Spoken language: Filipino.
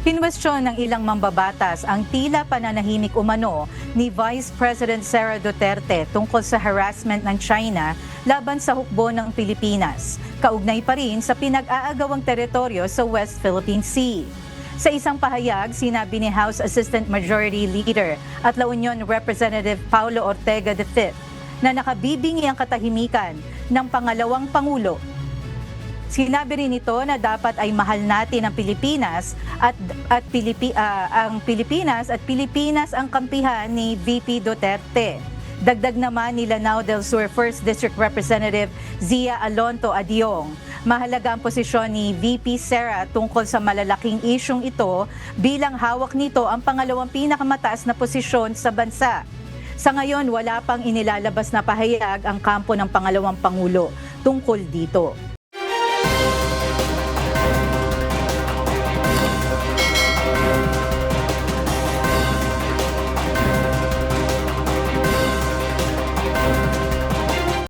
Kinwestiyon ng ilang mambabatas ang tila pananahimik umano ni Vice President Sara Duterte tungkol sa harassment ng China laban sa hukbo ng Pilipinas, kaugnay pa rin sa pinag-aagawang teritoryo sa West Philippine Sea. Sa isang pahayag, sinabi ni House Assistant Majority Leader at La Union Representative Paulo Ortega V na nakabibingi ang katahimikan ng pangalawang Pangulo. Sinabi rin ito na dapat ay mahal natin ang Pilipinas ang Pilipinas ang kampihan ni VP Duterte. Dagdag naman ni Lanao del Sur 1st District Representative Zia Alonto Adiong, mahalaga ang posisyon ni VP Sara tungkol sa malalaking isyung ito bilang hawak nito ang pangalawang pinakamataas na posisyon sa bansa. Sa ngayon, wala pang inilalabas na pahayag ang kampo ng pangalawang Pangulo tungkol dito.